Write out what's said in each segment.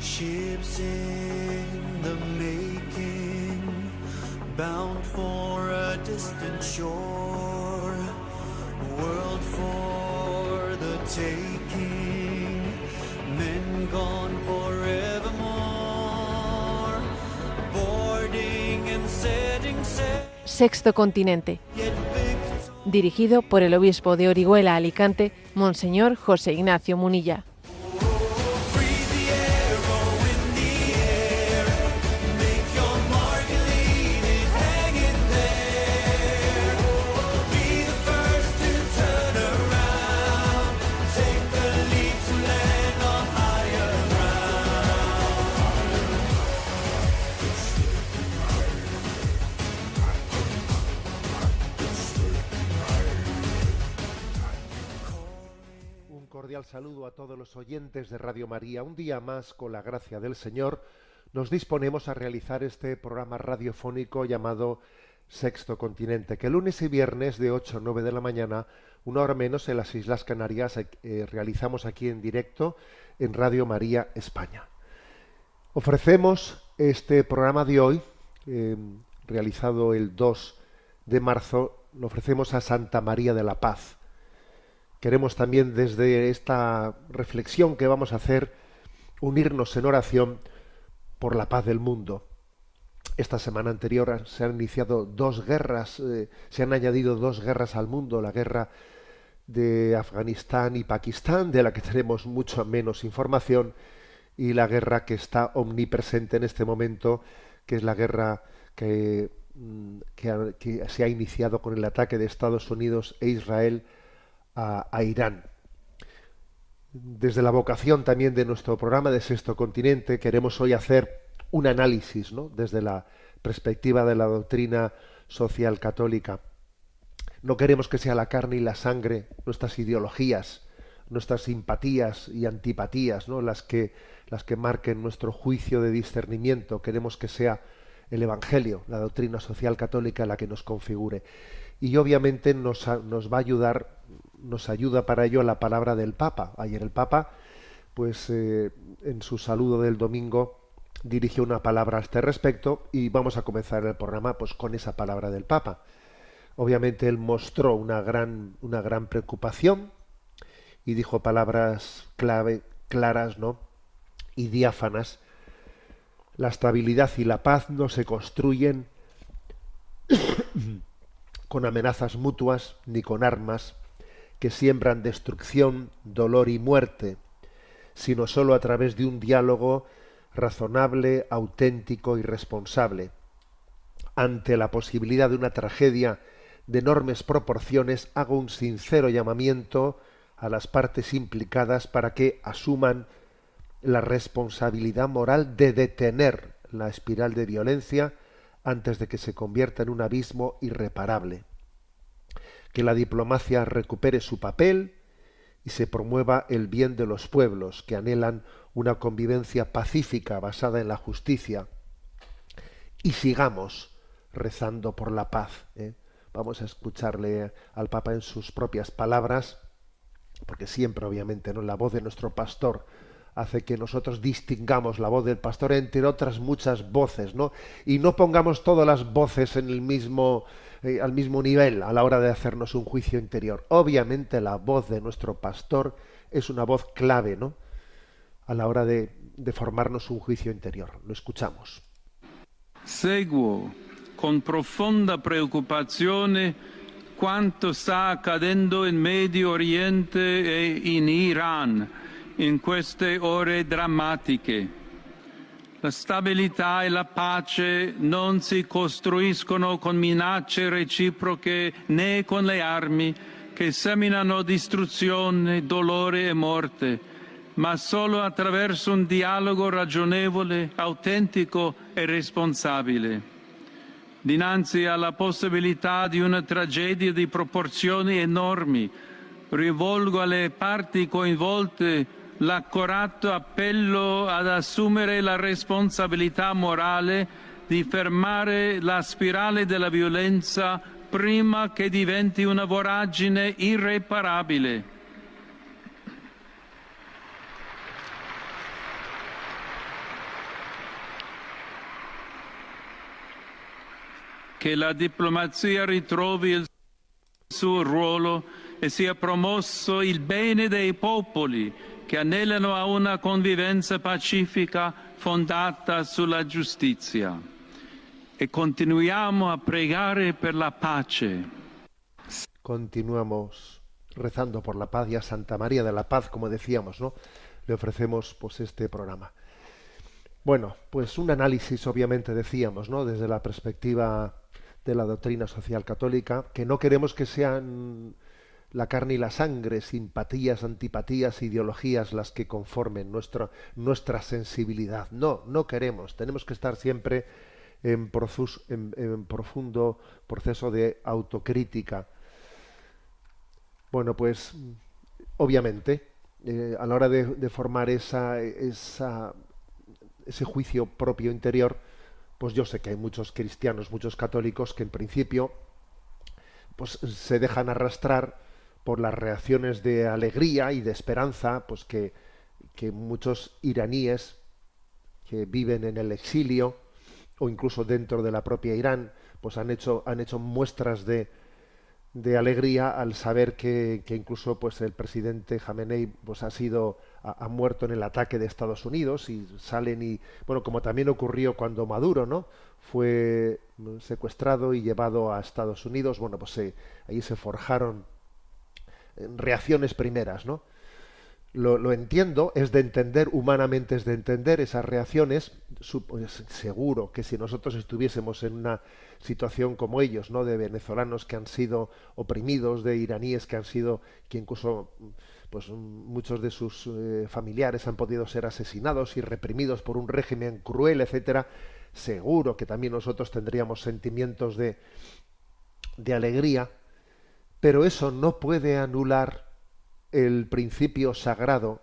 Ships in the making, bound for a distant shore, world for the taking, men gone forevermore, boarding and setting sail. Sexto Continente, dirigido por el obispo de Orihuela, Alicante, Monseñor José Ignacio Munilla. Cordial saludo a todos los oyentes de Radio María. Un día más, con la gracia del Señor, nos disponemos a realizar este programa radiofónico llamado Sexto Continente, que lunes y viernes de 8 a 9 de la mañana, una hora menos en las Islas Canarias, realizamos aquí en directo en Radio María España. Ofrecemos este programa de hoy, realizado el 2 de marzo, lo ofrecemos a Santa María de la Paz. Queremos también, desde esta reflexión que vamos a hacer, unirnos en oración por la paz del mundo. Esta semana anterior se han iniciado dos guerras, se han añadido dos guerras al mundo, la guerra de Afganistán y Pakistán, de la que tenemos mucho menos información, y la guerra que está omnipresente en este momento, que es la guerra que se ha iniciado con el ataque de Estados Unidos e Israel a Irán. Desde la vocación también de nuestro programa de Sexto Continente queremos hoy hacer un análisis, ¿no?, desde la perspectiva de la doctrina social católica. No queremos que sea la carne y la sangre, nuestras ideologías, nuestras simpatías y antipatías, ¿no?, las que marquen nuestro juicio de discernimiento. Queremos que sea el Evangelio, la doctrina social católica, la que nos configure. Y obviamente nos ayuda para ello la palabra del Papa. Ayer el Papa, pues en su saludo del domingo, dirigió una palabra a este respecto, y vamos a comenzar el programa pues con esa palabra del Papa. Obviamente él mostró una gran preocupación y dijo palabras claras, ¿no?, y diáfanas. La estabilidad y la paz no se construyen con amenazas mutuas ni con armas que siembran destrucción, dolor y muerte, sino sólo a través de un diálogo razonable, auténtico y responsable. Ante la posibilidad de una tragedia de enormes proporciones, hago un sincero llamamiento a las partes implicadas para que asuman la responsabilidad moral de detener la espiral de violencia antes de que se convierta en un abismo irreparable. Que la diplomacia recupere su papel y se promueva el bien de los pueblos que anhelan una convivencia pacífica basada en la justicia. Y sigamos rezando por la paz. Vamos a escucharle al Papa en sus propias palabras, porque siempre, obviamente, ¿no?, la voz de nuestro pastor hace que nosotros distingamos la voz del pastor entre otras muchas voces, ¿no? Y no pongamos todas las voces en el mismo al mismo nivel a la hora de hacernos un juicio interior. Obviamente la voz de nuestro pastor es una voz clave, ¿no?, a la hora de formarnos un juicio interior. Lo escuchamos. Seguo con profonda preoccupazione quanto sta accadendo in Medio Oriente e in Iran in queste ore drammatiche. La stabilità e la pace non si costruiscono con minacce reciproche né con le armi che seminano distruzione, dolore e morte, ma solo attraverso un dialogo ragionevole, autentico e responsabile. Dinanzi alla possibilità di una tragedia di proporzioni enormi, rivolgo alle parti coinvolte l'accorato appello ad assumere la responsabilità morale di fermare la spirale della violenza prima che diventi una voragine irreparabile. che la diplomazia ritrovi il suo ruolo e sia promosso il bene dei popoli che anelano a una convivenza pacifica fondata sulla giustizia. E continuiamo a pregare per la pace. Continuamos rezando por la paz y a Santa María de la Paz, como decíamos, ¿no? Le ofrecemos pues este programa. Bueno, pues un análisis, obviamente, decíamos, ¿no? Desde la perspectiva de la doctrina social católica, que no queremos que sean la carne y la sangre, simpatías, antipatías, ideologías las que conformen nuestra sensibilidad. No, no queremos. Tenemos que estar siempre en profundo proceso de autocrítica. Bueno, pues obviamente a la hora de formar ese juicio propio interior, pues yo sé que hay muchos cristianos, muchos católicos que en principio pues se dejan arrastrar por las reacciones de alegría y de esperanza, pues que muchos iraníes que viven en el exilio o incluso dentro de la propia Irán, pues han hecho muestras de alegría al saber que incluso pues el presidente Jamenei pues ha muerto en el ataque de Estados Unidos, y salen y bueno, como también ocurrió cuando Maduro, ¿no?, fue secuestrado y llevado a Estados Unidos. Bueno, pues ahí se forjaron reacciones primeras, ¿no? Lo entiendo, es de entender, humanamente es de entender esas reacciones. Pues, seguro que si nosotros estuviésemos en una situación como ellos, ¿no?, de venezolanos que han sido oprimidos, de iraníes que incluso pues muchos de sus familiares han podido ser asesinados y reprimidos por un régimen cruel, etcétera, seguro que también nosotros tendríamos sentimientos de alegría, pero eso no puede anular el principio sagrado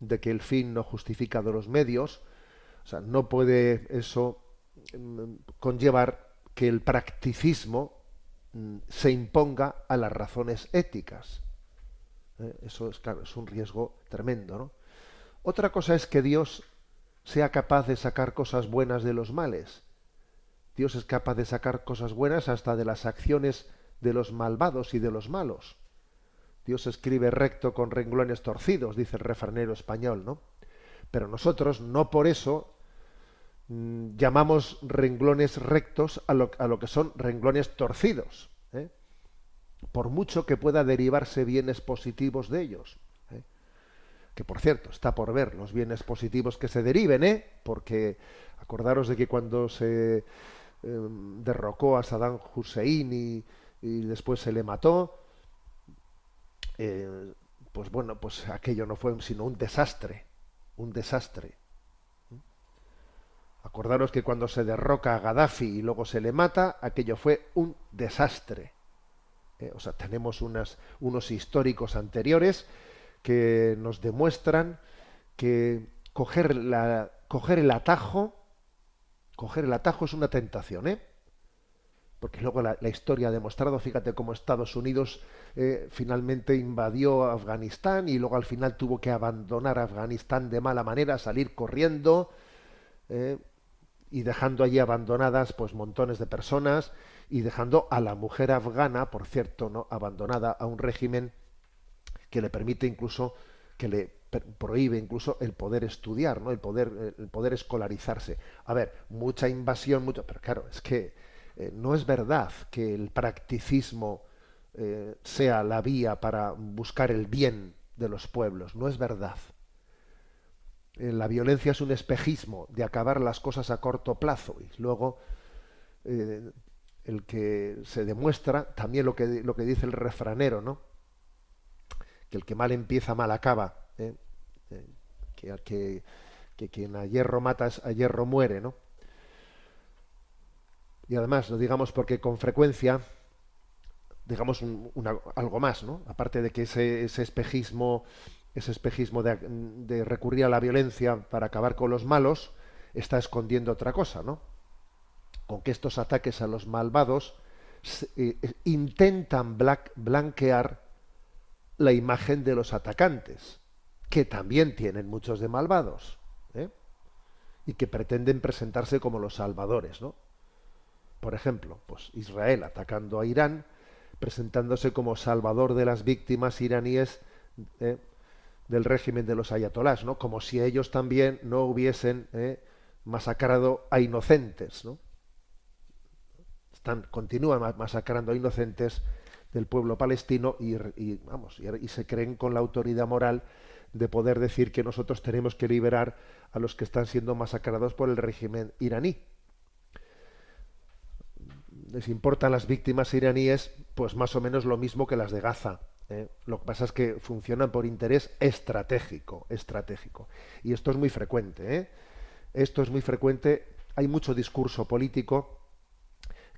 de que el fin no justifica de los medios. O sea, no puede eso conllevar que el practicismo se imponga a las razones éticas. Eso es, claro, es un riesgo tremendo, ¿no? Otra cosa es que Dios sea capaz de sacar cosas buenas de los males. Dios es capaz de sacar cosas buenas hasta de las acciones de los malvados y de los malos. Dios escribe recto con renglones torcidos, dice el refranero español, ¿no? Pero nosotros no por eso llamamos renglones rectos a lo que son renglones torcidos, ¿eh? Por mucho que pueda derivarse bienes positivos de ellos, ¿eh? Que por cierto, está por ver los bienes positivos que se deriven, porque acordaros de que cuando se derrocó a Saddam Hussein y después se le mató, pues bueno, pues aquello no fue sino un desastre. Acordaros que cuando se derroca a Gaddafi y luego se le mata, aquello fue un desastre. O sea, tenemos unos históricos anteriores que nos demuestran que coger el atajo es una tentación, porque luego la historia ha demostrado, fíjate cómo Estados Unidos finalmente invadió Afganistán y luego al final tuvo que abandonar Afganistán de mala manera, salir corriendo y dejando allí abandonadas pues montones de personas, y dejando a la mujer afgana, por cierto, ¿no?, abandonada a un régimen que le permite incluso, que le prohíbe incluso el poder estudiar, ¿no?, el poder escolarizarse. A ver, mucha invasión, pero claro, es que no es verdad que el practicismo sea la vía para buscar el bien de los pueblos. No es verdad. La violencia es un espejismo de acabar las cosas a corto plazo, y luego el que se demuestra también lo que dice el refranero, ¿no?, que el que mal empieza mal acaba, que quien a hierro mata a hierro muere, ¿no? Y además, lo digamos porque con frecuencia, digamos algo más, ¿no? Aparte de que ese espejismo de recurrir a la violencia para acabar con los malos, está escondiendo otra cosa, ¿no? Con que estos ataques a los malvados intentan blanquear la imagen de los atacantes, que también tienen muchos de malvados, y que pretenden presentarse como los salvadores, ¿no? Por ejemplo, pues Israel atacando a Irán, presentándose como salvador de las víctimas iraníes del régimen de los ayatolás, ¿no? Como si ellos también no hubiesen masacrado a inocentes, ¿no? Continúan masacrando a inocentes del pueblo palestino y se creen con la autoridad moral de poder decir que nosotros tenemos que liberar a los que están siendo masacrados por el régimen iraní. Les importan las víctimas iraníes, pues más o menos lo mismo que las de Gaza. Lo que pasa es que funcionan por interés estratégico. Y esto es muy frecuente. Esto es muy frecuente. Hay mucho discurso político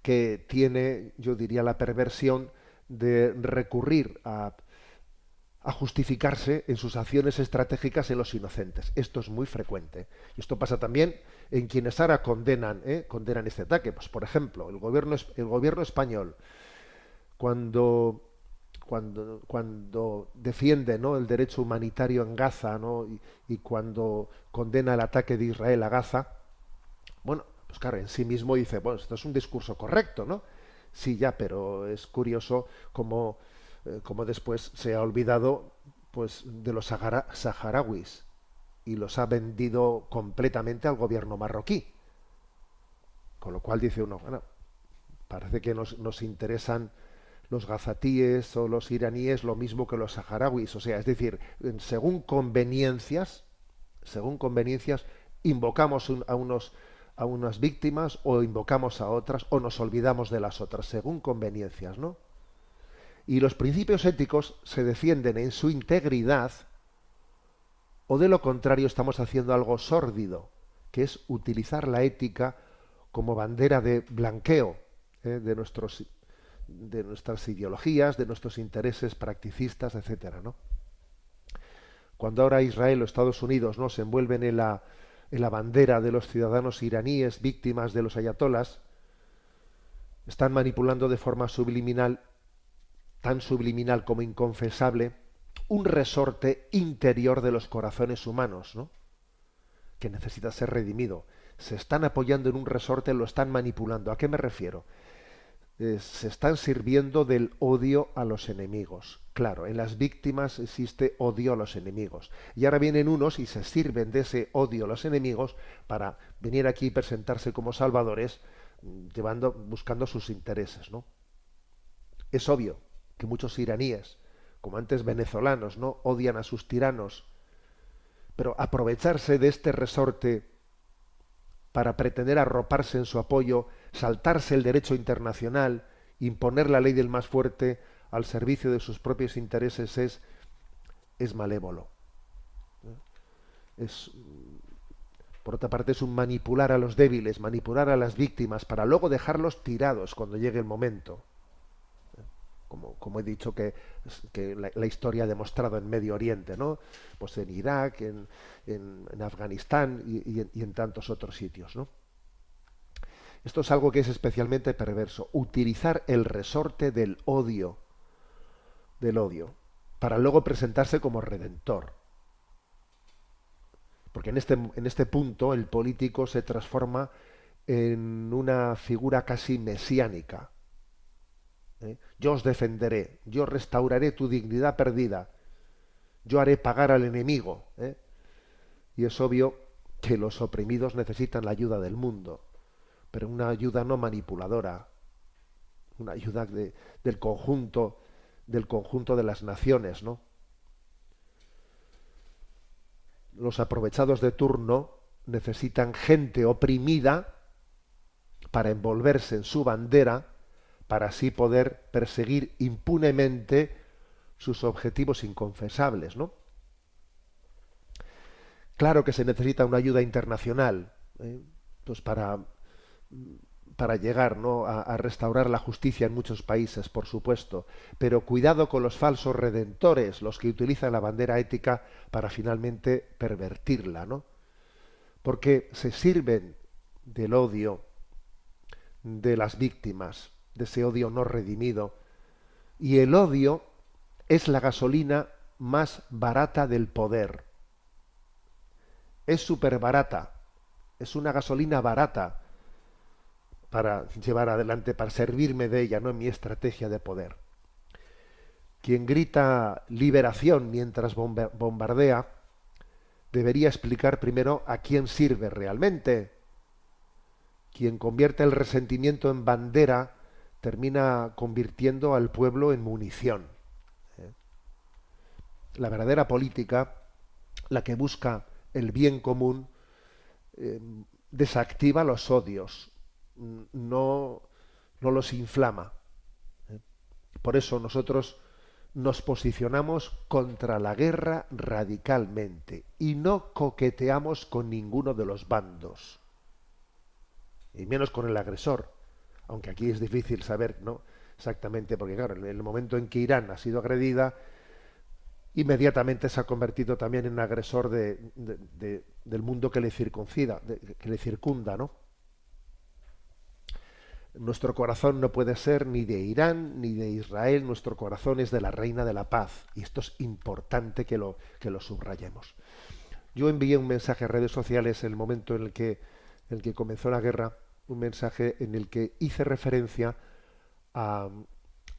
que tiene, yo diría, la perversión de recurrir a justificarse en sus acciones estratégicas en los inocentes. Esto es muy frecuente. Y esto pasa también en quienes ahora condenan este ataque. Pues, por ejemplo, el gobierno español, cuando defiende, ¿no?, el derecho humanitario en Gaza, ¿no?, y cuando condena el ataque de Israel a Gaza, bueno, pues claro, en sí mismo dice, bueno, esto es un discurso correcto, ¿no? Sí, ya, pero es curioso cómo después se ha olvidado, pues, de los saharauis y los ha vendido completamente al gobierno marroquí. Con lo cual dice uno, bueno, parece que nos interesan los gazatíes o los iraníes lo mismo que los saharauis. O sea, es decir, según conveniencias, invocamos a unas víctimas o invocamos a otras o nos olvidamos de las otras, según conveniencias, ¿no? Y los principios éticos se defienden en su integridad, o de lo contrario estamos haciendo algo sórdido, que es utilizar la ética como bandera de blanqueo de nuestras ideologías, de nuestros intereses practicistas, etcétera, ¿no? Cuando ahora Israel o Estados Unidos, ¿no?, se envuelven en la bandera de los ciudadanos iraníes víctimas de los ayatolás, están manipulando de forma subliminal, tan subliminal como inconfesable, un resorte interior de los corazones humanos, ¿no?, que necesita ser redimido. Se están apoyando en un resorte, lo están manipulando. ¿A qué me refiero? Se están sirviendo del odio a los enemigos. Claro, en las víctimas existe odio a los enemigos. Y ahora vienen unos y se sirven de ese odio a los enemigos para venir aquí y presentarse como salvadores, buscando sus intereses, ¿no? Es obvio que muchos iraníes, como antes venezolanos, ¿no?, odian a sus tiranos, pero aprovecharse de este resorte para pretender arroparse en su apoyo, saltarse el derecho internacional, imponer la ley del más fuerte al servicio de sus propios intereses es malévolo. Por otra parte, es un manipular a los débiles, manipular a las víctimas, para luego dejarlos tirados cuando llegue el momento. Como he dicho que la historia ha demostrado en Medio Oriente, ¿no?, pues en Irak, en Afganistán y en tantos otros sitios, ¿no? Esto es algo que es especialmente perverso, utilizar el resorte del odio, para luego presentarse como redentor. Porque en este punto el político se transforma en una figura casi mesiánica. Yo os defenderé, yo restauraré tu dignidad perdida, yo haré pagar al enemigo. Y es obvio que los oprimidos necesitan la ayuda del mundo, pero una ayuda no manipuladora, una ayuda del conjunto de las naciones, ¿no? Los aprovechados de turno necesitan gente oprimida para envolverse en su bandera, para así poder perseguir impunemente sus objetivos inconfesables, ¿no? Claro que se necesita una ayuda internacional, pues para llegar, ¿no?, a restaurar la justicia en muchos países, por supuesto, pero cuidado con los falsos redentores, los que utilizan la bandera ética para finalmente pervertirla, ¿no? Porque se sirven del odio de las víctimas, de ese odio no redimido, y el odio es la gasolina más barata del poder. Es súper barata, es una gasolina barata para llevar adelante, para servirme de ella, ¿no? En mi estrategia de poder. Quien grita liberación mientras bombardea debería explicar primero a quién sirve realmente. Quien convierte el resentimiento en bandera termina convirtiendo al pueblo en munición. La verdadera política, la que busca el bien común, desactiva los odios, no los inflama. Por eso nosotros nos posicionamos contra la guerra radicalmente y no coqueteamos con ninguno de los bandos, y menos con el agresor, aunque aquí es difícil saber, ¿no?, exactamente, porque claro, en el momento en que Irán ha sido agredida, inmediatamente se ha convertido también en agresor del mundo que le circunda, ¿no? Nuestro corazón no puede ser ni de Irán ni de Israel, nuestro corazón es de la Reina de la Paz, y esto es importante que lo subrayemos. Yo envié un mensaje a redes sociales en el momento en el que comenzó la guerra, un mensaje en el que hice referencia al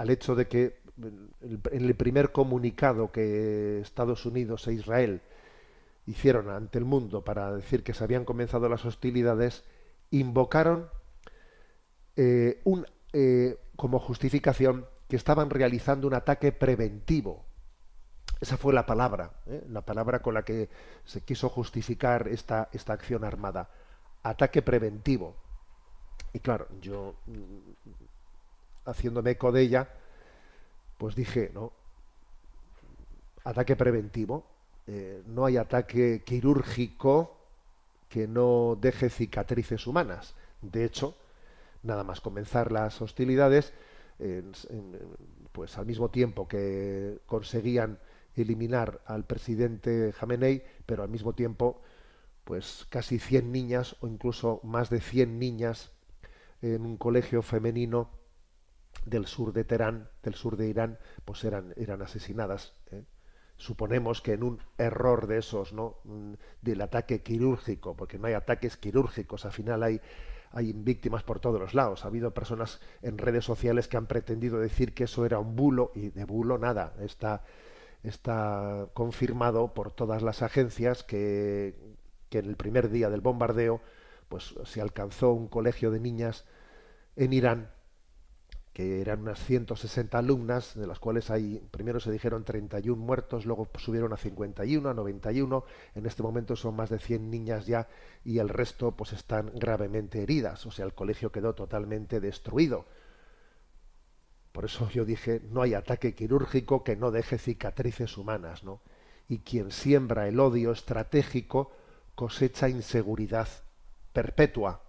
hecho de que en el primer comunicado que Estados Unidos e Israel hicieron ante el mundo para decir que se habían comenzado las hostilidades, invocaron como justificación que estaban realizando un ataque preventivo. Esa fue la palabra con la que se quiso justificar esta acción armada. Ataque preventivo. Y claro, yo, haciéndome eco de ella, pues dije, no, ataque preventivo. No hay ataque quirúrgico que no deje cicatrices humanas. De hecho, nada más comenzar las hostilidades, pues al mismo tiempo que conseguían eliminar al presidente Jamenei, pero al mismo tiempo, pues casi 100 niñas o incluso más de 100 niñas en un colegio femenino del sur de Teherán, del sur de Irán, pues eran asesinadas. Suponemos que en un error de esos, ¿no?, del ataque quirúrgico, porque no hay ataques quirúrgicos, al final hay víctimas por todos los lados. Ha habido personas en redes sociales que han pretendido decir que eso era un bulo, y de bulo nada. Está confirmado por todas las agencias que en el primer día del bombardeo pues se alcanzó un colegio de niñas en Irán, que eran unas 160 alumnas, de las cuales primero se dijeron 31 muertos, luego subieron a 51, a 91, en este momento son más de 100 niñas ya, y el resto pues están gravemente heridas, o sea, el colegio quedó totalmente destruido. Por eso yo dije, no hay ataque quirúrgico que no deje cicatrices humanas, ¿no? Y quien siembra el odio estratégico cosecha inseguridad perpetua.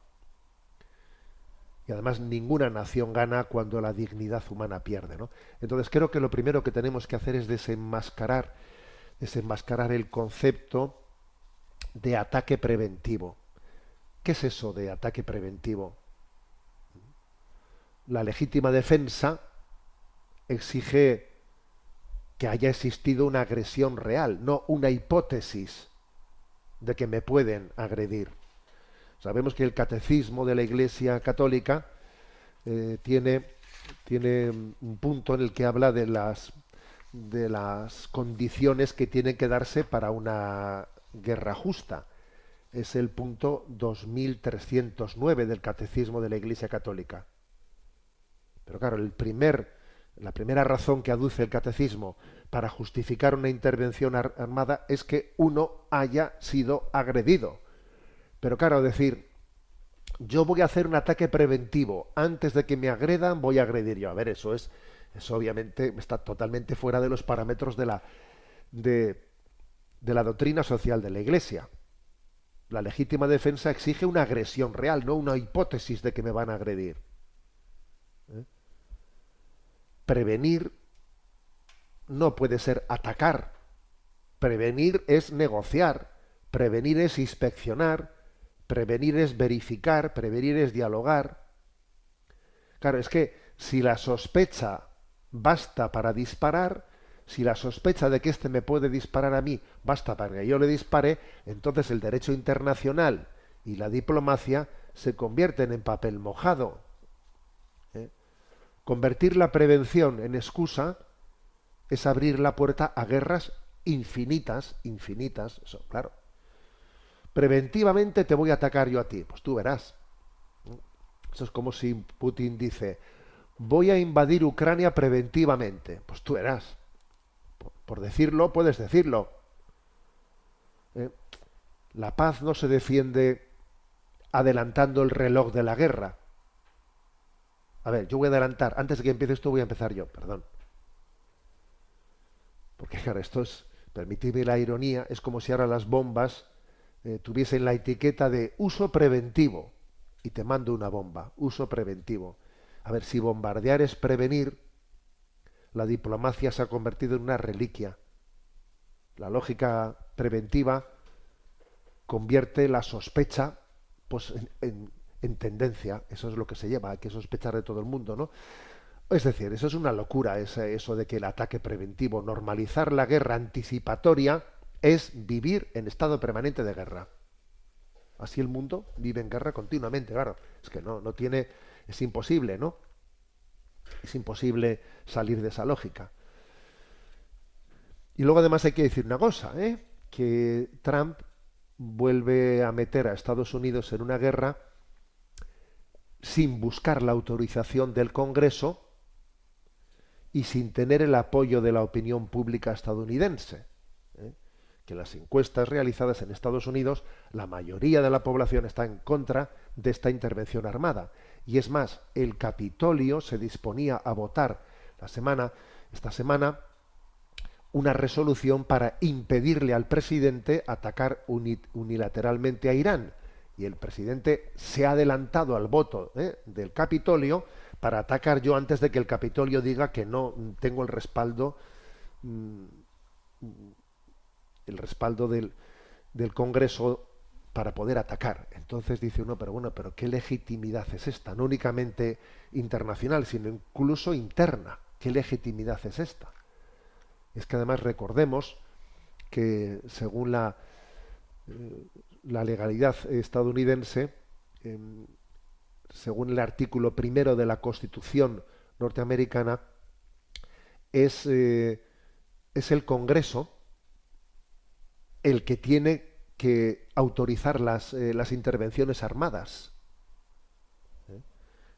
Y además ninguna nación gana cuando la dignidad humana pierde, ¿no? Entonces creo que lo primero que tenemos que hacer es desenmascarar el concepto de ataque preventivo. ¿Qué es eso de ataque preventivo? La legítima defensa exige que haya existido una agresión real, no una hipótesis de que me pueden agredir. Sabemos que el catecismo de la Iglesia Católica tiene un punto en el que habla de las condiciones que tienen que darse para una guerra justa. Es el punto 2309 del catecismo de la Iglesia Católica. Pero claro, la primera razón que aduce el catecismo para justificar una intervención armada es que uno haya sido agredido. Pero claro, decir, yo voy a hacer un ataque preventivo, antes de que me agredan voy a agredir yo. A ver, eso obviamente está totalmente fuera de los parámetros de la doctrina social de la Iglesia. La legítima defensa exige una agresión real, no una hipótesis de que me van a agredir. Prevenir no puede ser atacar. Prevenir es negociar. Prevenir es inspeccionar. Prevenir es verificar, prevenir es dialogar. Claro, es que si la sospecha basta para disparar, si la sospecha de que me puede disparar a mí basta para que yo le dispare, entonces el derecho internacional y la diplomacia se convierten en papel mojado. Convertir la prevención en excusa es abrir la puerta a guerras infinitas, eso, claro. Preventivamente te voy a atacar yo a ti, pues tú verás. Eso es como si Putin dice, voy a invadir Ucrania preventivamente, pues tú verás. Por decirlo, puedes decirlo. La paz no se defiende adelantando el reloj de la guerra. A ver, yo voy a adelantar, antes de que empieces tú voy a empezar yo, perdón. Porque claro, esto es, permitidme la ironía, es como si ahora las bombas tuviesen la etiqueta de uso preventivo y te mando una bomba, uso preventivo. A ver, si bombardear es prevenir, la diplomacia se ha convertido en una reliquia. La lógica preventiva convierte la sospecha pues, en tendencia. Eso es lo que se lleva, hay que sospechar de todo el mundo, ¿no? Es decir, eso es una locura, eso de que el ataque preventivo, normalizar la guerra anticipatoria, es vivir en estado permanente de guerra. Así el mundo vive en guerra continuamente, claro. Es que no tiene, es imposible, ¿no? Es imposible salir de esa lógica. Y luego además hay que decir una cosa, que Trump vuelve a meter a Estados Unidos en una guerra sin buscar la autorización del Congreso y sin tener el apoyo de la opinión pública estadounidense. Que las encuestas realizadas en Estados Unidos, la mayoría de la población está en contra de esta intervención armada. Y es más, el Capitolio se disponía a votar esta semana, una resolución para impedirle al presidente atacar unilateralmente a Irán. Y el presidente se ha adelantado al voto del Capitolio para atacar yo antes de que el Capitolio diga que no tengo el respaldo del Congreso para poder atacar. Entonces dice uno, pero ¿qué legitimidad es esta? No únicamente internacional, sino incluso interna. ¿Qué legitimidad es esta? Es que además recordemos que según la legalidad estadounidense, según el artículo 1 de la Constitución norteamericana, es el Congreso el que tiene que autorizar las intervenciones armadas.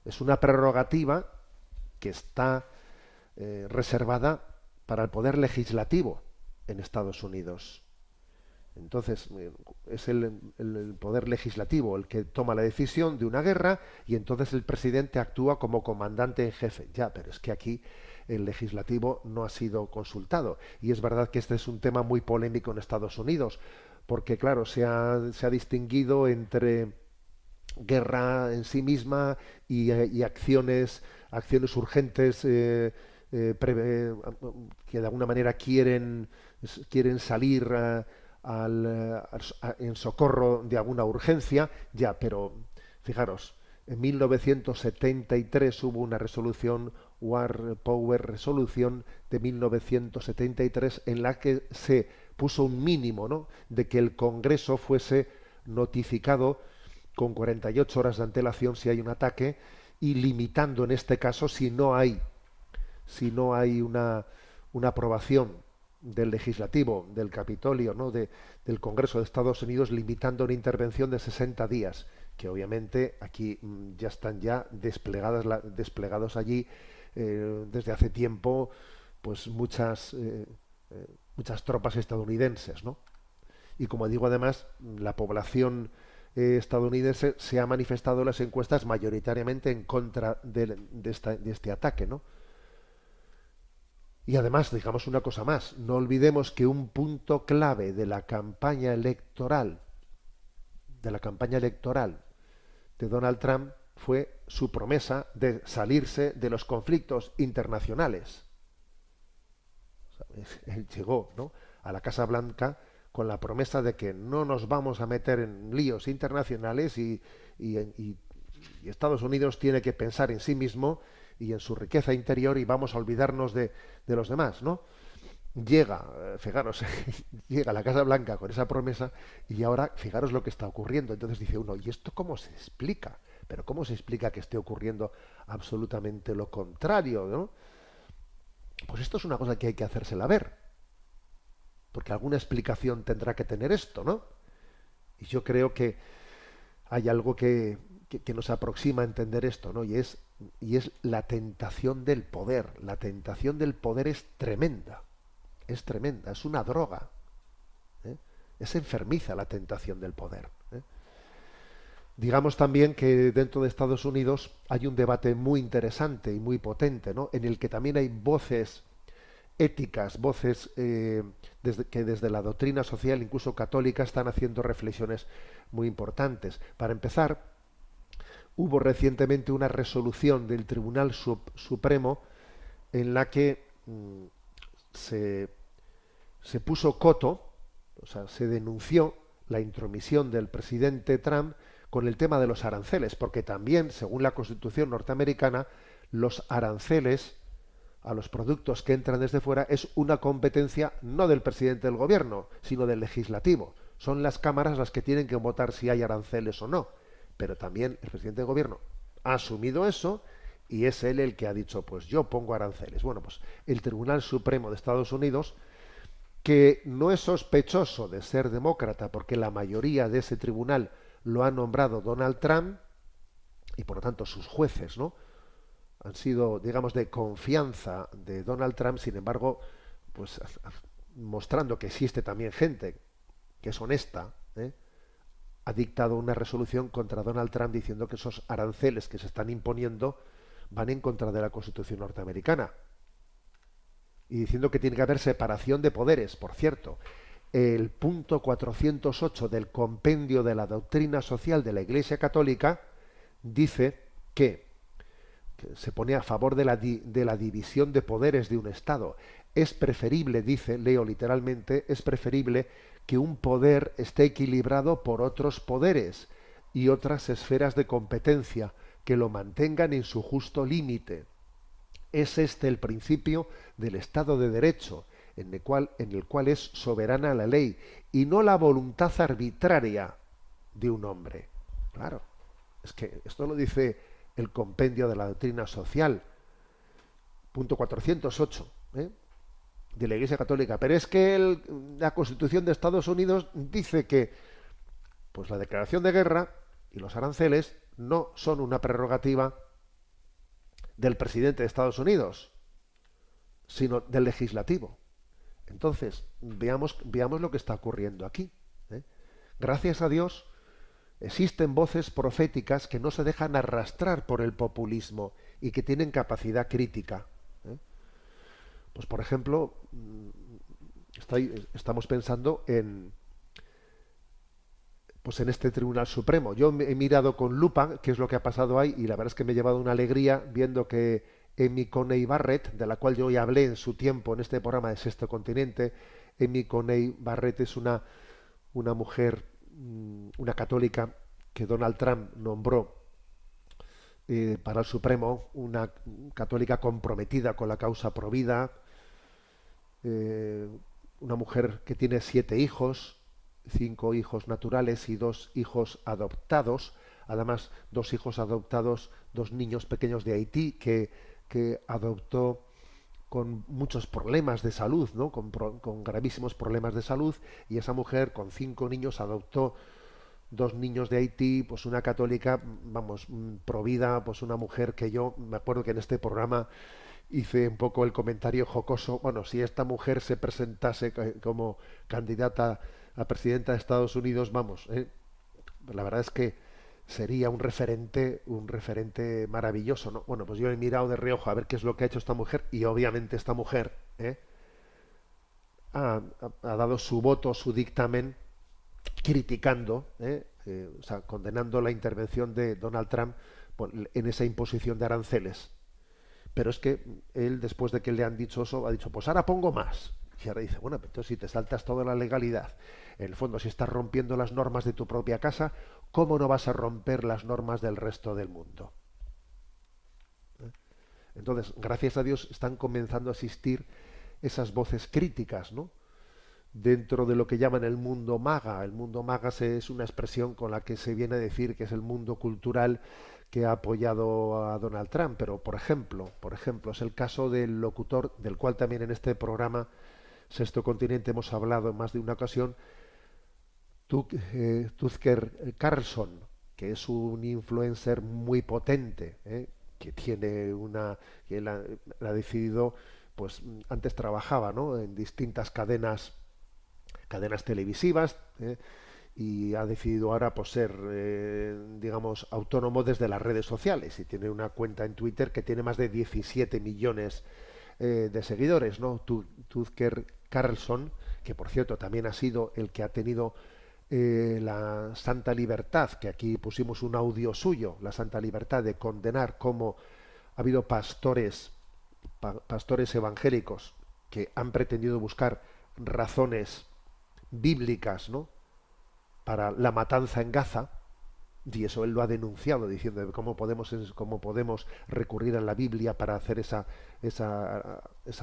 Es una prerrogativa que está reservada para el poder legislativo en Estados Unidos. Entonces, es el poder legislativo el que toma la decisión de una guerra y entonces el presidente actúa como comandante en jefe. Ya, pero es que aquí el legislativo no ha sido consultado. Y es verdad que este es un tema muy polémico en Estados Unidos, porque claro, se ha distinguido entre guerra en sí misma y acciones urgentes que de alguna manera quieren salir en socorro de alguna urgencia. Ya, pero fijaros, en 1973 hubo una resolución, War Power Resolution de 1973, en la que se puso un mínimo, ¿no?, de que el Congreso fuese notificado con 48 horas de antelación si hay un ataque, y limitando en este caso si no hay una aprobación del legislativo, del Capitolio, ¿no?, del Congreso de Estados Unidos, limitando una intervención de 60 días, que obviamente aquí ya están desplegados allí desde hace tiempo, pues muchas tropas estadounidenses, ¿no? Y como digo, además, la población estadounidense se ha manifestado en las encuestas mayoritariamente en contra de este ataque, ¿no? Y además, digamos una cosa más, no olvidemos que un punto clave de la campaña electoral de Donald Trump fue su promesa de salirse de los conflictos internacionales. Él llegó, ¿no?, a la Casa Blanca con la promesa de que no nos vamos a meter en líos internacionales y Estados Unidos tiene que pensar en sí mismo y en su riqueza interior y vamos a olvidarnos de los demás, ¿no? llega, fijaros, llega a la Casa Blanca con esa promesa y ahora fijaros lo que está ocurriendo. Entonces dice uno, ¿y esto cómo se explica? Pero ¿cómo se explica que esté ocurriendo absolutamente lo contrario, ¿no? Pues esto es una cosa que hay que hacérsela ver, porque alguna explicación tendrá que tener esto, ¿no? Y yo creo que hay algo que nos aproxima a entender esto, ¿no? Y es la tentación del poder. La tentación del poder es tremenda, es una droga, ¿eh? Es enfermiza la tentación del poder, ¿eh? Digamos también que dentro de Estados Unidos hay un debate muy interesante y muy potente, ¿no? En el que también hay voces éticas, voces que desde la doctrina social, incluso católica, están haciendo reflexiones muy importantes. Para empezar, hubo recientemente una resolución del Tribunal Supremo en la que se, se puso coto, o sea, se denunció la intromisión del presidente Trump con el tema de los aranceles, porque también, según la Constitución norteamericana, los aranceles a los productos que entran desde fuera es una competencia no del presidente del gobierno, sino del legislativo. Son las cámaras las que tienen que votar si hay aranceles o no. Pero también el presidente del gobierno ha asumido eso y es él el que ha dicho, pues yo pongo aranceles. Bueno, pues el Tribunal Supremo de Estados Unidos, que no es sospechoso de ser demócrata, porque la mayoría de ese tribunal lo ha nombrado Donald Trump, y por lo tanto sus jueces, ¿no?, han sido, digamos, de confianza de Donald Trump. Sin embargo, pues mostrando que existe también gente que es honesta, ha dictado una resolución contra Donald Trump diciendo que esos aranceles que se están imponiendo van en contra de la Constitución norteamericana y diciendo que tiene que haber separación de poderes. Por cierto, el punto 408 del compendio de la doctrina social de la Iglesia Católica dice que se pone a favor de la división de poderes de un Estado. Es preferible, dice, leo literalmente, es preferible que un poder esté equilibrado por otros poderes y otras esferas de competencia que lo mantengan en su justo límite. Es este el principio del Estado de Derecho, en el cual es soberana la ley y no la voluntad arbitraria de un hombre. Claro, es que esto lo dice el compendio de la doctrina social, punto 408, de la Iglesia Católica. Pero es que la Constitución de Estados Unidos dice que pues la declaración de guerra y los aranceles no son una prerrogativa del presidente de Estados Unidos, sino del legislativo. Entonces, veamos lo que está ocurriendo aquí, ¿eh? Gracias a Dios existen voces proféticas que no se dejan arrastrar por el populismo y que tienen capacidad crítica, ¿eh? Pues por ejemplo, estamos pensando en este Tribunal Supremo. Yo he mirado con lupa qué es lo que ha pasado ahí y la verdad es que me he llevado una alegría viendo que Amy Coney Barrett, de la cual yo ya hablé en su tiempo en este programa de Sexto Continente. Amy Coney Barrett es una mujer, una católica que Donald Trump nombró para el Supremo, una católica comprometida con la causa provida, una mujer que tiene 7 hijos, 5 hijos naturales y 2 hijos adoptados, además 2 hijos adoptados, 2 niños pequeños de Haití que adoptó con muchos problemas de salud, ¿no?, con gravísimos problemas de salud, y esa mujer con 5 niños adoptó 2 niños de Haití, pues una católica, vamos, provida, pues una mujer que yo me acuerdo que en este programa hice un poco el comentario jocoso, bueno, si esta mujer se presentase como candidata a presidenta de Estados Unidos, vamos, la verdad es que sería un referente maravilloso, ¿no? Bueno, pues yo he mirado de reojo a ver qué es lo que ha hecho esta mujer y obviamente esta mujer ha dado su voto, su dictamen, criticando, o sea, condenando la intervención de Donald Trump en esa imposición de aranceles. Pero es que él, después de que le han dicho eso, ha dicho, pues ahora pongo más. Y ahora dice, bueno, entonces si te saltas toda la legalidad, en el fondo si estás rompiendo las normas de tu propia casa, ¿cómo no vas a romper las normas del resto del mundo? Entonces, gracias a Dios están comenzando a existir esas voces críticas, ¿no? Dentro de lo que llaman el mundo MAGA. El mundo MAGA es una expresión con la que se viene a decir que es el mundo cultural que ha apoyado a Donald Trump, pero por ejemplo, es el caso del locutor, del cual también en este programa Sexto Continente hemos hablado en más de una ocasión, Tucker Carlson, que es un influencer muy potente, que tiene que él ha decidido, pues antes trabajaba, ¿no?, en distintas cadenas televisivas, y ha decidido ahora, pues, ser, digamos, autónomo desde las redes sociales, y tiene una cuenta en Twitter que tiene más de 17 millones de seguidores, ¿no? Tucker Carlson, que por cierto también ha sido el que ha tenido la santa libertad, que aquí pusimos un audio suyo, la santa libertad de condenar cómo ha habido pastores evangélicos que han pretendido buscar razones bíblicas, ¿no?, para la matanza en Gaza, y eso él lo ha denunciado, diciendo cómo podemos recurrir a la Biblia para hacer esa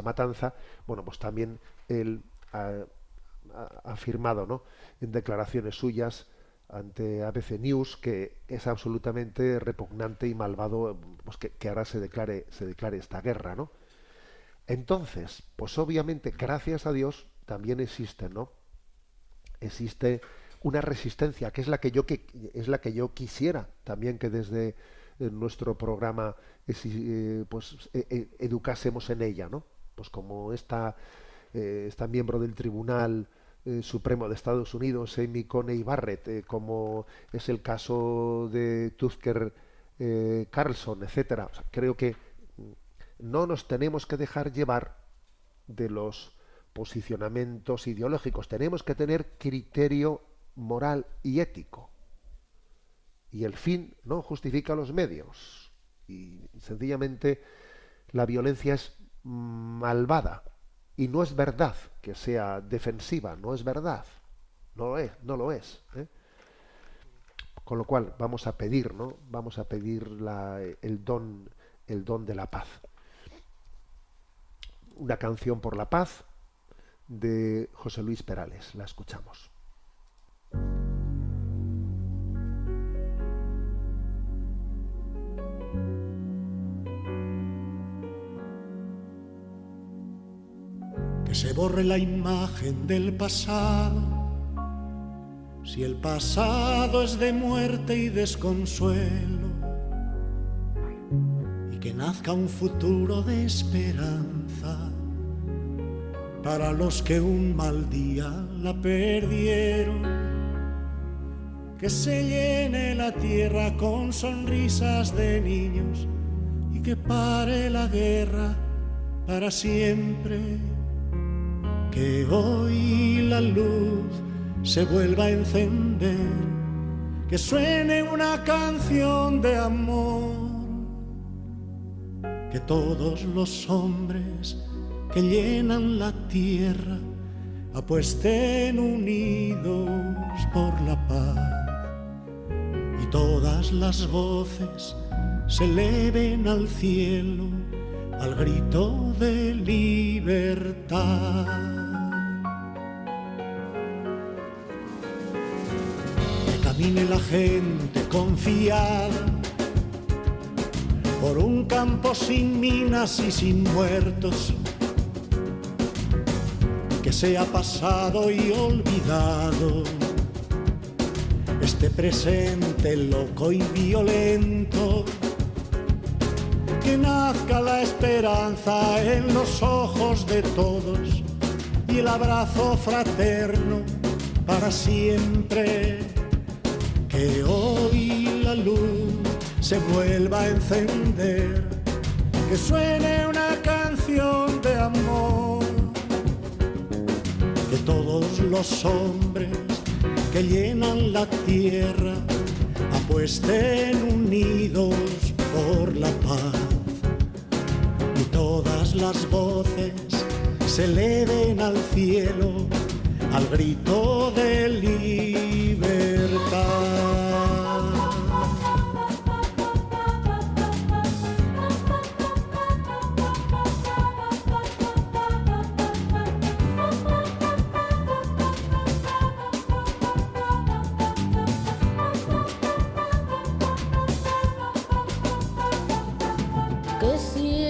matanza. Bueno, pues también él ha afirmado, ¿no?, en declaraciones suyas ante ABC News, que es absolutamente repugnante y malvado, pues que ahora se declare esta guerra, ¿no? Entonces, pues obviamente, gracias a Dios, también existe, ¿no?, existe una resistencia, que es la que yo quisiera también que desde nuestro programa educásemos en ella, ¿no? Pues como esta miembro del Tribunal Supremo de Estados Unidos, Amy Coney Barrett, como es el caso de Tucker Carlson, etcétera. O sea, creo que no nos tenemos que dejar llevar de los posicionamientos ideológicos. Tenemos que tener criterio moral y ético. Y el fin no justifica los medios. Y sencillamente la violencia es malvada. Y no es verdad que sea defensiva, no es verdad. No lo es. Con lo cual vamos a pedir, ¿no? Vamos a pedir el don de la paz. Una canción por la paz de José Luis Perales. La escuchamos. Que se borre la imagen del pasado, si el pasado es de muerte y desconsuelo, y que nazca un futuro de esperanza para los que un mal día la perdieron. Que se llene la tierra con sonrisas de niños y que pare la guerra para siempre. Que hoy la luz se vuelva a encender, que suene una canción de amor, que todos los hombres que llenan la tierra apuesten unidos por la paz, y todas las voces se eleven al cielo al grito de libertad. Que camine la gente confiada por un campo sin minas y sin muertos, que sea pasado y olvidado este presente loco y violento. Que nazca la esperanza en los ojos de todos y el abrazo fraterno para siempre. Que hoy la luz se vuelva a encender, que suene una canción de amor, que todos los hombres que llenan la tierra apuesten unidos por la paz, y todas las voces se eleven al cielo al grito de libertad.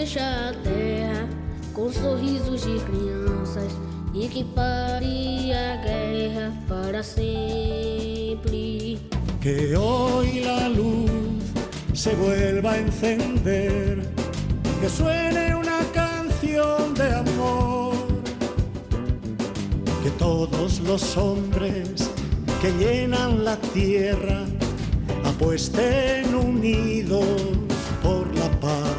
deixa a terra com sorrisos de crianças e que pare a guerra para sempre. Que hoy la luz se vuelva a encender, que suene una canción de amor, que todos los hombres que llenan la tierra apuesten unidos por la paz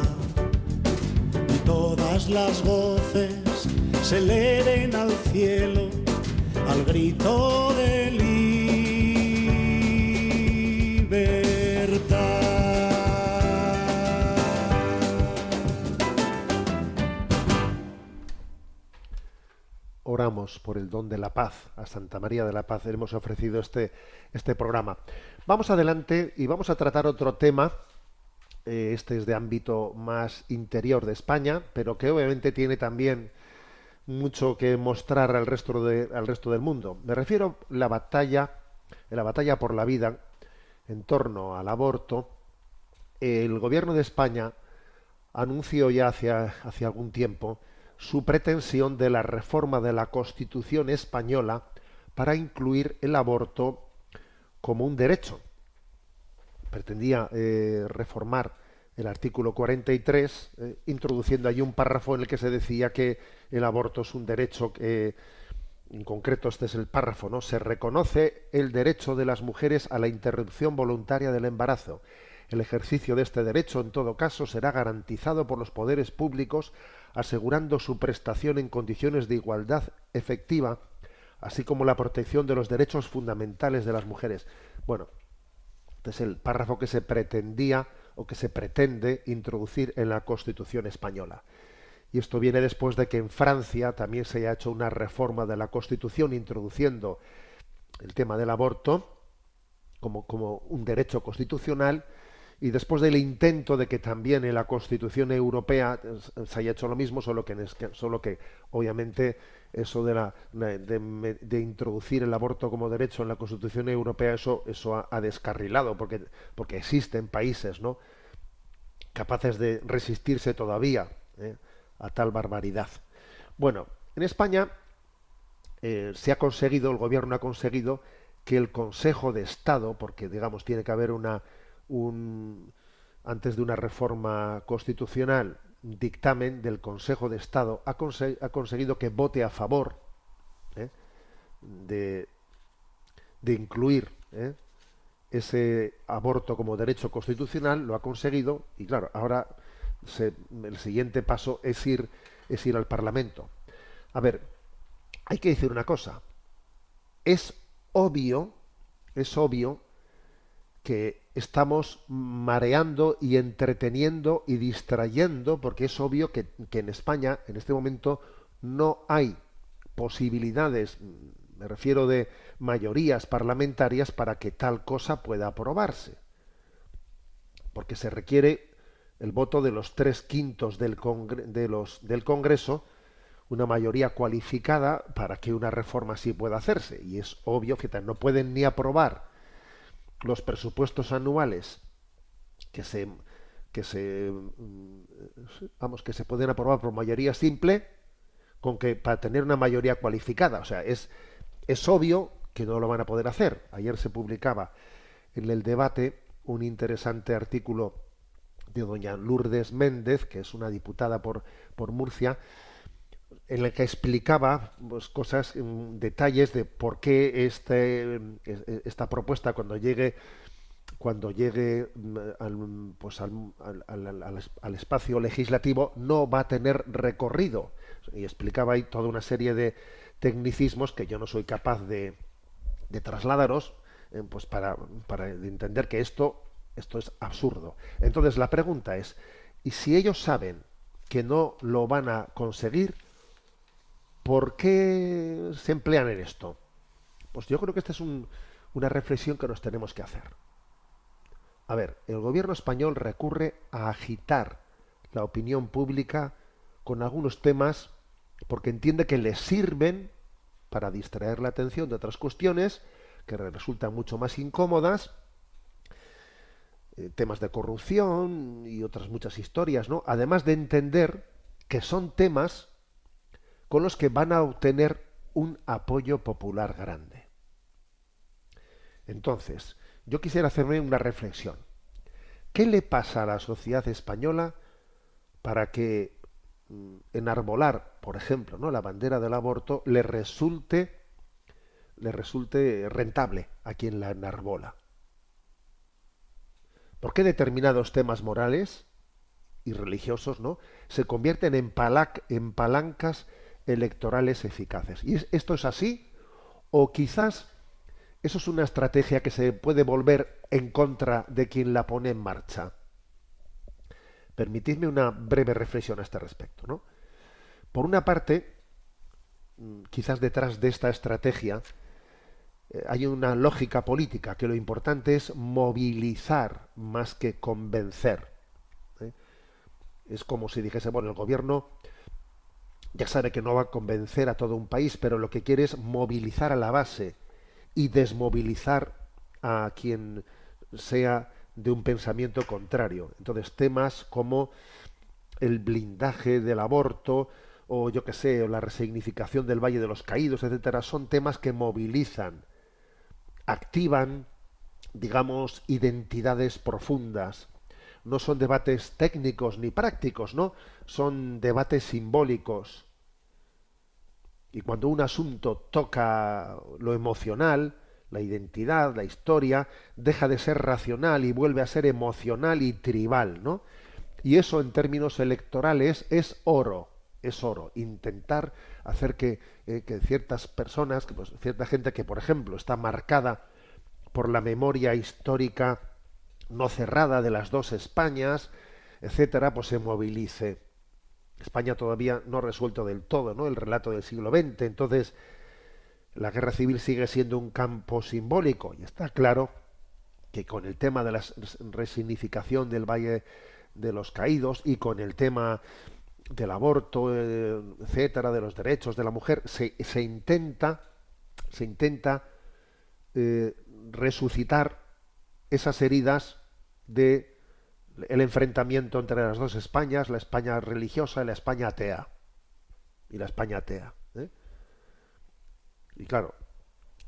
y todas las voces se eleven al cielo al grito de libertad. Oramos por el don de la paz. A Santa María de la Paz hemos ofrecido este programa. Vamos adelante y vamos a tratar otro tema. Este es de ámbito más interior de España, pero que obviamente tiene también mucho que mostrar al resto del mundo. Me refiero a la batalla por la vida en torno al aborto. El gobierno de España anunció ya hace algún tiempo su pretensión de la reforma de la Constitución española para incluir el aborto como un derecho. Pretendía reformar el artículo 43, introduciendo ahí un párrafo en el que se decía que el aborto es un derecho, en concreto este es el párrafo, ¿no? Se reconoce el derecho de las mujeres a la interrupción voluntaria del embarazo. El ejercicio de este derecho, en todo caso, será garantizado por los poderes públicos, asegurando su prestación en condiciones de igualdad efectiva, así como la protección de los derechos fundamentales de las mujeres. Bueno, este es el párrafo que se pretendía o que se pretende introducir en la Constitución española. Y esto viene después de que en Francia también se haya hecho una reforma de la Constitución introduciendo el tema del aborto como un derecho constitucional, y después del intento de que también en la Constitución Europea se haya hecho lo mismo, solo que obviamente eso de introducir el aborto como derecho en la Constitución Europea, eso ha descarrilado, porque existen países, ¿no?, capaces de resistirse todavía a tal barbaridad. Bueno, en España el gobierno ha conseguido que el Consejo de Estado, porque digamos tiene que haber antes de una reforma constitucional, un dictamen del Consejo de Estado ha conseguido que vote a favor de incluir ese aborto como derecho constitucional. Lo ha conseguido y claro, ahora el siguiente paso es ir al Parlamento. A ver, hay que decir una cosa. Es obvio que estamos mareando y entreteniendo y distrayendo, porque es obvio que en España en este momento no hay posibilidades, me refiero de mayorías parlamentarias, para que tal cosa pueda aprobarse, porque se requiere el voto de los 3/5 del Congreso, una mayoría cualificada para que una reforma así pueda hacerse. Y es obvio, fíjate, no pueden ni aprobar los presupuestos anuales que se pueden aprobar por mayoría simple, con que para tener una mayoría cualificada. O sea, es obvio que no lo van a poder hacer. Ayer se publicaba en El Debate un interesante artículo de doña Lourdes Méndez, que es una diputada por Murcia, en el que explicaba pues, cosas, detalles de por qué esta propuesta cuando llegue al espacio legislativo no va a tener recorrido, y explicaba ahí toda una serie de tecnicismos que yo no soy capaz de trasladaros, pues para entender que esto es absurdo. Entonces la pregunta es, ¿y si ellos saben que no lo van a conseguir, por qué se emplean en esto? Pues yo creo que esta es una reflexión que nos tenemos que hacer. A ver, el gobierno español recurre a agitar la opinión pública con algunos temas porque entiende que les sirven para distraer la atención de otras cuestiones que resultan mucho más incómodas, temas de corrupción y otras muchas historias, ¿no? Además de entender que son temas con los que van a obtener un apoyo popular grande. Entonces, yo quisiera hacerme una reflexión. ¿Qué le pasa a la sociedad española para que enarbolar, por ejemplo, ¿no?, la bandera del aborto le resulte rentable a quien la enarbola? ¿Por qué determinados temas morales y religiosos, ¿no?, se convierten en palancas electorales eficaces? ¿Y esto es así? ¿O quizás eso es una estrategia que se puede volver en contra de quien la pone en marcha? Permitidme una breve reflexión a este respecto, ¿no? Por una parte, quizás detrás de esta estrategia hay una lógica política, que lo importante es movilizar más que convencer. Es como si dijese, bueno, el gobierno ya sabe que no va a convencer a todo un país, pero lo que quiere es movilizar a la base y desmovilizar a quien sea de un pensamiento contrario. Entonces, temas como el blindaje del aborto, o yo qué sé, o la resignificación del Valle de los Caídos, etcétera, son temas que movilizan, activan, digamos, identidades profundas. No son debates técnicos ni prácticos, ¿no? Son debates simbólicos. Y cuando un asunto toca lo emocional, la identidad, la historia, deja de ser racional y vuelve a ser emocional y tribal, ¿no? Y eso en términos electorales es oro. Es oro. Intentar hacer que ciertas personas, pues, cierta gente que, por ejemplo, está marcada por la memoria histórica no cerrada de las dos Españas, etcétera, pues se movilice. España todavía no ha resuelto del todo, ¿no?, el relato del siglo XX. Entonces, la guerra civil sigue siendo un campo simbólico. Y está claro que con el tema de la resignificación del Valle de los Caídos y con el tema del aborto, etcétera, de los derechos de la mujer, se intenta resucitar esas heridas de el enfrentamiento entre las dos Españas, la España religiosa y la España atea. Y claro,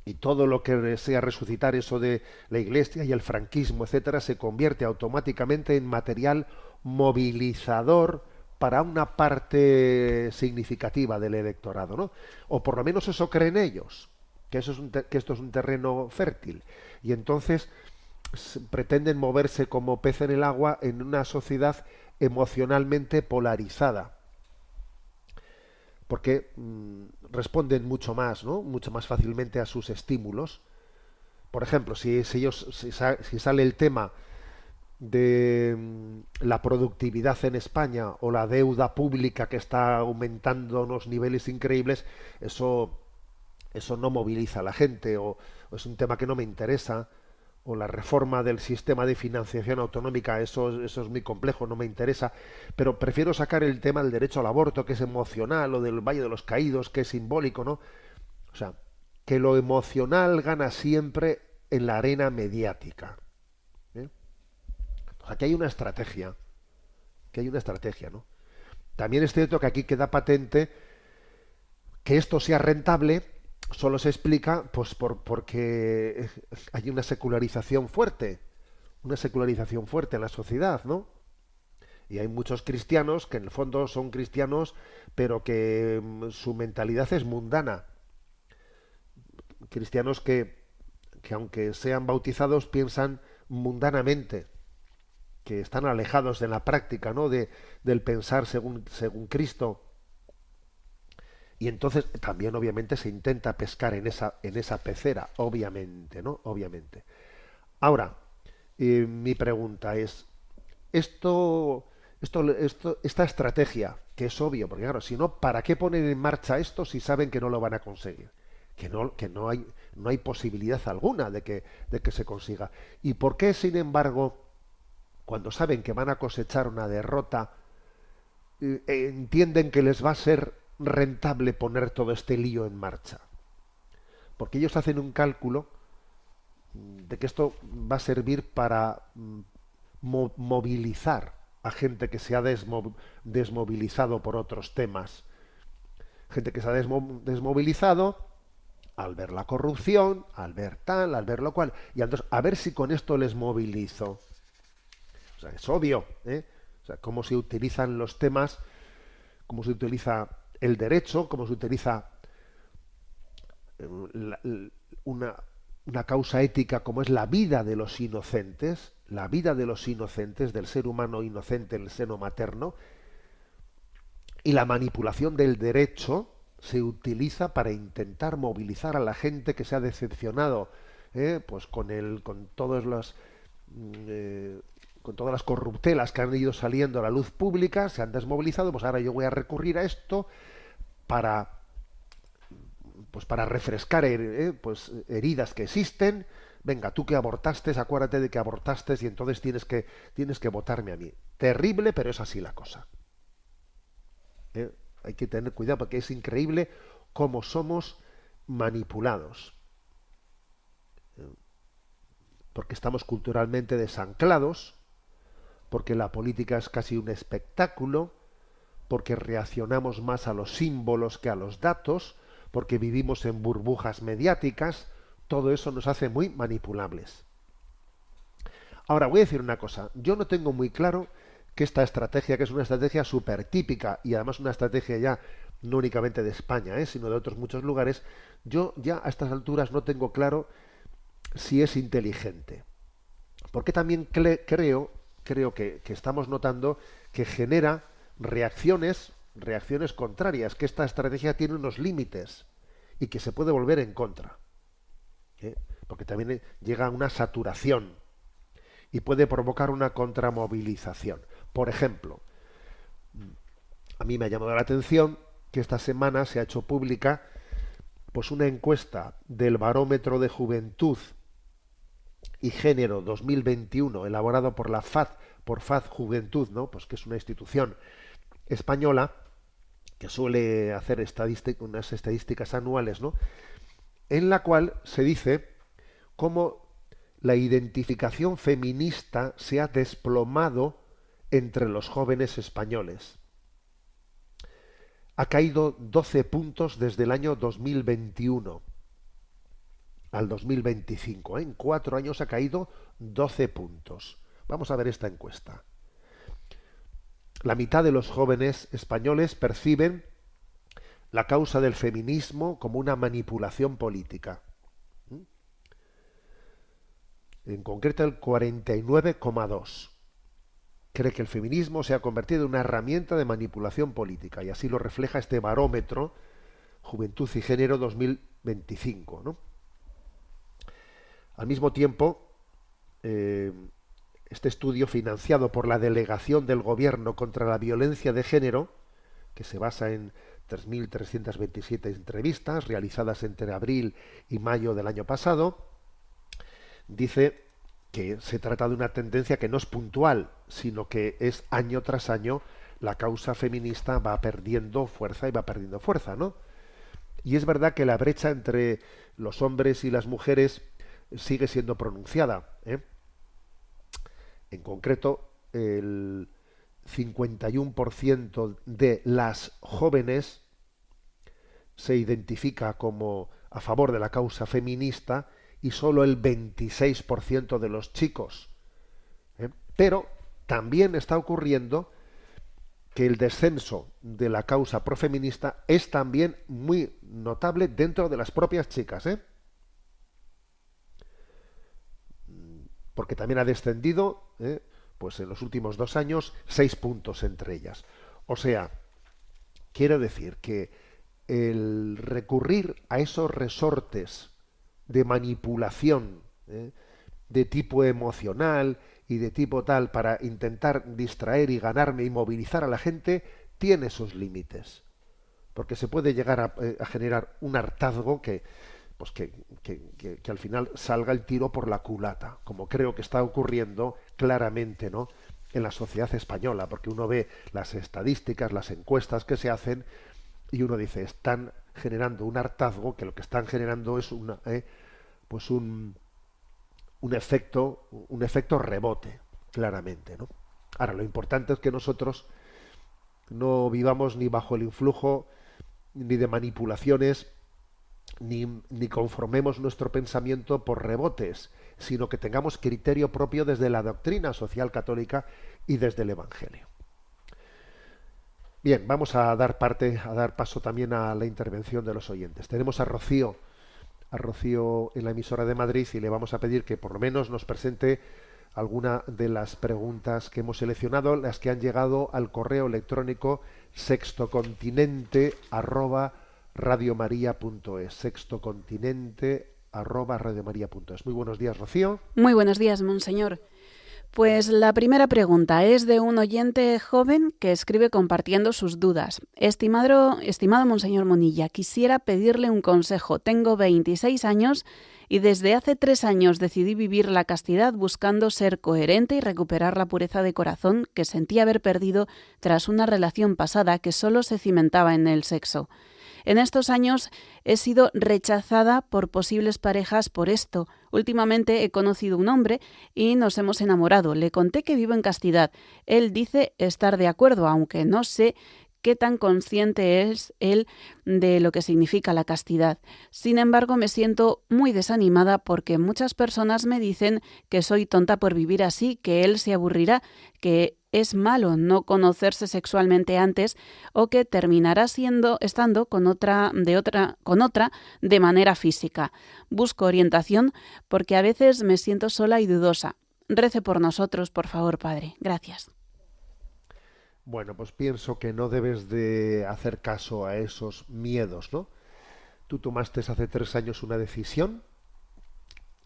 y todo lo que sea resucitar eso de la Iglesia y el franquismo, etcétera, se convierte automáticamente en material movilizador para una parte significativa del electorado, ¿no? O por lo menos eso creen ellos, que esto es un terreno fértil. Y entonces pretenden moverse como pez en el agua en una sociedad emocionalmente polarizada, porque responden mucho más, ¿no?, mucho más fácilmente a sus estímulos. Por ejemplo, si sale el tema de la productividad en España o la deuda pública que está aumentando a unos niveles increíbles, eso no moviliza a la gente, o es un tema que no me interesa, o la reforma del sistema de financiación autonómica, eso es muy complejo, no me interesa, pero prefiero sacar el tema del derecho al aborto, que es emocional, o del Valle de los Caídos, que es simbólico, ¿no? O sea, que lo emocional gana siempre en la arena mediática. O sea, que hay una estrategia, ¿no? También es cierto que aquí queda patente que esto sea rentable. Solo se explica pues porque hay una secularización fuerte en la sociedad, ¿no? Y hay muchos cristianos que en el fondo son cristianos, pero que su mentalidad es mundana. Cristianos que aunque sean bautizados piensan mundanamente, que están alejados de la práctica, ¿no?, del pensar según Cristo. Y entonces también obviamente se intenta pescar en esa pecera, obviamente, ¿no? Obviamente. Ahora, mi pregunta es, esta estrategia, que es obvio, porque claro, si no, ¿para qué ponen en marcha esto si saben que no lo van a conseguir? Que no hay posibilidad alguna de que se consiga. ¿Y por qué, sin embargo, cuando saben que van a cosechar una derrota, entienden que les va a ser rentable poner todo este lío en marcha? Porque ellos hacen un cálculo de que esto va a servir para movilizar a gente que se ha desmovilizado por otros temas. Gente que se ha desmovilizado al ver la corrupción, al ver tal, al ver lo cual, y entonces a ver si con esto les movilizo. O sea, es obvio, ¿eh? O sea, cómo se utilizan los temas, cómo se utiliza el derecho, cómo se utiliza la- una causa ética como es la vida de los inocentes, la vida de los inocentes, del ser humano inocente en el seno materno, y la manipulación del derecho se utiliza para intentar movilizar a la gente que se ha decepcionado, pues con todas las corruptelas que han ido saliendo a la luz pública, se han desmovilizado. Pues ahora yo voy a recurrir a esto para para refrescar heridas que existen. Venga, tú que abortaste, acuérdate de que abortaste y entonces tienes que votarme a mí. Terrible, pero es así la cosa. Hay que tener cuidado porque es increíble cómo somos manipulados. Porque estamos culturalmente desanclados, porque la política es casi un espectáculo, porque reaccionamos más a los símbolos que a los datos, porque vivimos en burbujas mediáticas. Todo eso nos hace muy manipulables. Ahora, voy a decir una cosa. Yo no tengo muy claro que esta estrategia, que es una estrategia súper típica, y además una estrategia ya no únicamente de España, sino de otros muchos lugares, yo ya a estas alturas no tengo claro si es inteligente. Porque también creo que estamos notando que genera reacciones contrarias, que esta estrategia tiene unos límites y que se puede volver en contra. Porque también llega a una saturación y puede provocar una contramovilización. Por ejemplo, a mí me ha llamado la atención que esta semana se ha hecho pública pues una encuesta del Barómetro de Juventud y Género 2021, elaborado por la FAD, por FAD Juventud, ¿no? Pues que es una institución española que suele hacer unas estadísticas anuales, ¿no? En la cual se dice cómo la identificación feminista se ha desplomado entre los jóvenes españoles. Ha caído 12 puntos desde el año 2021 al 2025. En 4 años ha caído 12 puntos. Vamos a ver esta encuesta. La mitad de los jóvenes españoles perciben la causa del feminismo como una manipulación política. En concreto, el 49,2% cree que el feminismo se ha convertido en una herramienta de manipulación política, y así lo refleja este barómetro Juventud y Género 2025, ¿no? Al mismo tiempo, este estudio, financiado por la Delegación del Gobierno contra la Violencia de Género, que se basa en 3.327 entrevistas realizadas entre abril y mayo del año pasado, dice que se trata de una tendencia que no es puntual, sino que es año tras año la causa feminista va perdiendo fuerza y va perdiendo fuerza, ¿no? Y es verdad que la brecha entre los hombres y las mujeres sigue siendo pronunciada, En concreto, el 51% de las jóvenes se identifica como a favor de la causa feminista y solo el 26% de los chicos. Pero también está ocurriendo que el descenso de la causa profeminista es también muy notable dentro de las propias chicas, porque también ha descendido, pues en los últimos 2 años, 6 puntos entre ellas. O sea, quiero decir que el recurrir a esos resortes de manipulación, de tipo emocional y de tipo tal, para intentar distraer y ganarme y movilizar a la gente, tiene sus límites. Porque se puede llegar a generar un hartazgo que al final salga el tiro por la culata, como creo que está ocurriendo claramente, ¿no?, en la sociedad española, porque uno ve las estadísticas, las encuestas que se hacen, y uno dice, están generando un hartazgo, que lo que están generando es un efecto rebote. claramente, ¿no? Ahora, lo importante es que nosotros no vivamos ni bajo el influjo ni de manipulaciones, ni conformemos nuestro pensamiento por rebotes, sino que tengamos criterio propio desde la doctrina social católica y desde el Evangelio. Bien, vamos a dar paso también a la intervención de los oyentes. Tenemos a Rocío en la emisora de Madrid, y le vamos a pedir que por lo menos nos presente alguna de las preguntas que hemos seleccionado, las que han llegado al correo electrónico sextocontinente@radiomaria.es, sextocontinente@radiomaria.es. Muy buenos días, Rocío. Muy buenos días, monseñor. Pues la primera pregunta es de un oyente joven que escribe compartiendo sus dudas. Estimado monseñor Munilla, quisiera pedirle un consejo. Tengo 26 años y desde hace 3 años decidí vivir la castidad buscando ser coherente y recuperar la pureza de corazón que sentí haber perdido tras una relación pasada que solo se cimentaba en el sexo. En estos años he sido rechazada por posibles parejas por esto. Últimamente he conocido un hombre y nos hemos enamorado. Le conté que vivo en castidad. Él dice estar de acuerdo, aunque no sé qué tan consciente es él de lo que significa la castidad. Sin embargo, me siento muy desanimada porque muchas personas me dicen que soy tonta por vivir así, que él se aburrirá, que es malo no conocerse sexualmente antes o que terminará estando con otra de manera física. Busco orientación porque a veces me siento sola y dudosa. Rece por nosotros, por favor, Padre. Gracias. Bueno, pues pienso que no debes de hacer caso a esos miedos, ¿no? Tú tomaste hace 3 años una decisión,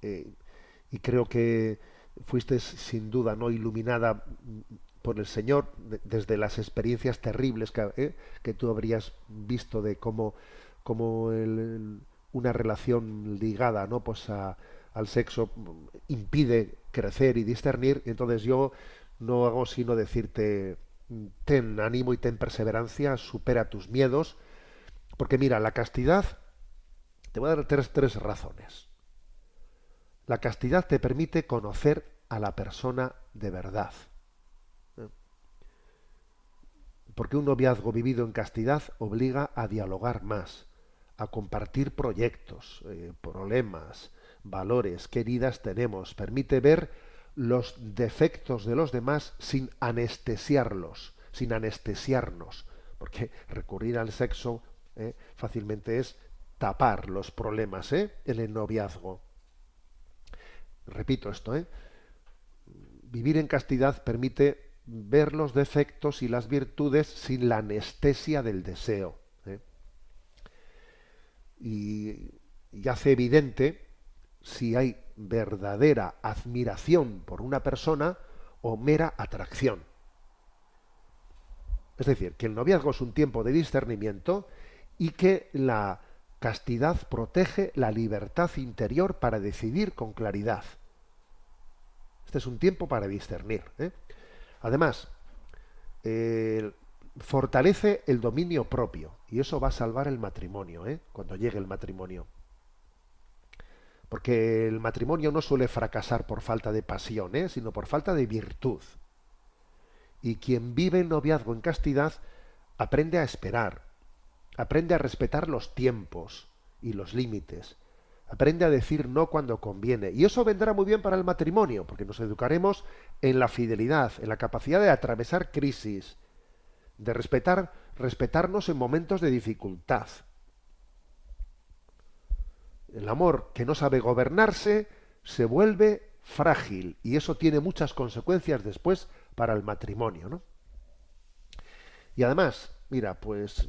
y creo que fuiste sin duda no iluminada por el Señor desde las experiencias terribles que tú habrías visto de cómo una relación ligada, ¿no?, pues al sexo impide crecer y discernir. Entonces yo no hago sino decirte: ten ánimo y ten perseverancia, supera tus miedos, porque mira, la castidad, te voy a dar tres razones. La castidad te permite conocer a la persona de verdad. Porque un noviazgo vivido en castidad obliga a dialogar más, a compartir proyectos, problemas, valores, qué heridas tenemos. Permite ver los defectos de los demás sin anestesiarnos, porque recurrir al sexo fácilmente es tapar los problemas en el noviazgo. Repito esto, vivir en castidad permite ver los defectos y las virtudes sin la anestesia del deseo, y hace evidente si hay verdadera admiración por una persona o mera atracción. Es decir, que el noviazgo es un tiempo de discernimiento y que la castidad protege la libertad interior para decidir con claridad. Este es un tiempo para discernir. Además, fortalece el dominio propio, y eso va a salvar el matrimonio, cuando llegue el matrimonio. Porque el matrimonio no suele fracasar por falta de pasión, sino por falta de virtud. Y quien vive el noviazgo en castidad aprende a esperar, aprende a respetar los tiempos y los límites, aprende a decir no cuando conviene. Y eso vendrá muy bien para el matrimonio, porque nos educaremos en la fidelidad, en la capacidad de atravesar crisis, de respetarnos en momentos de dificultad. El amor que no sabe gobernarse se vuelve frágil, y eso tiene muchas consecuencias después para el matrimonio, ¿no? Y además, mira, pues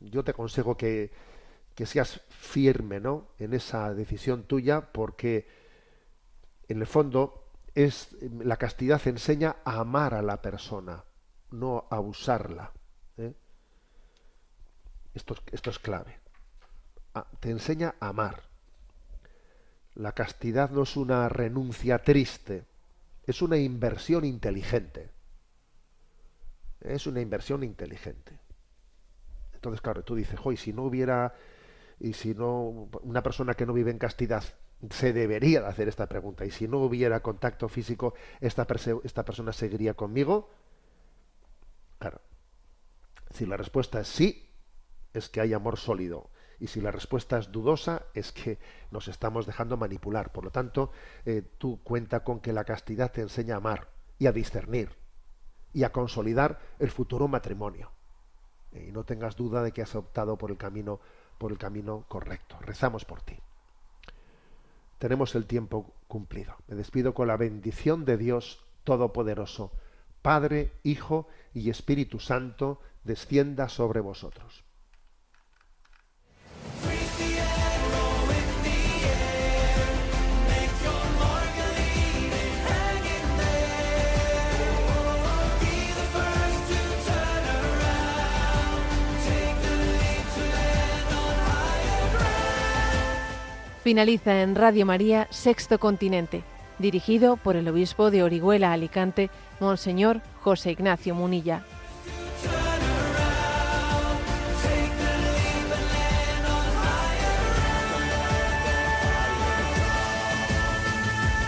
yo te aconsejo que seas firme, ¿no?, en esa decisión tuya, porque en el fondo la castidad enseña a amar a la persona, no a usarla. Esto es clave. Te enseña a amar. La castidad no es una renuncia triste, es una inversión inteligente. Es una inversión inteligente. Entonces, claro, tú dices, y si no una persona que no vive en castidad se debería de hacer esta pregunta. Y si no hubiera contacto físico, ¿esta persona seguiría conmigo? Claro. Si la respuesta es sí, es que hay amor sólido. Y si la respuesta es dudosa, es que nos estamos dejando manipular. Por lo tanto, tú cuenta con que la castidad te enseña a amar y a discernir y a consolidar el futuro matrimonio. Y no tengas duda de que has optado por el camino correcto. Rezamos por ti. Tenemos el tiempo cumplido. Me despido con la bendición de Dios Todopoderoso, Padre, Hijo y Espíritu Santo, descienda sobre vosotros. Finaliza en Radio María Sexto Continente, dirigido por el obispo de Orihuela Alicante, Monseñor José Ignacio Munilla.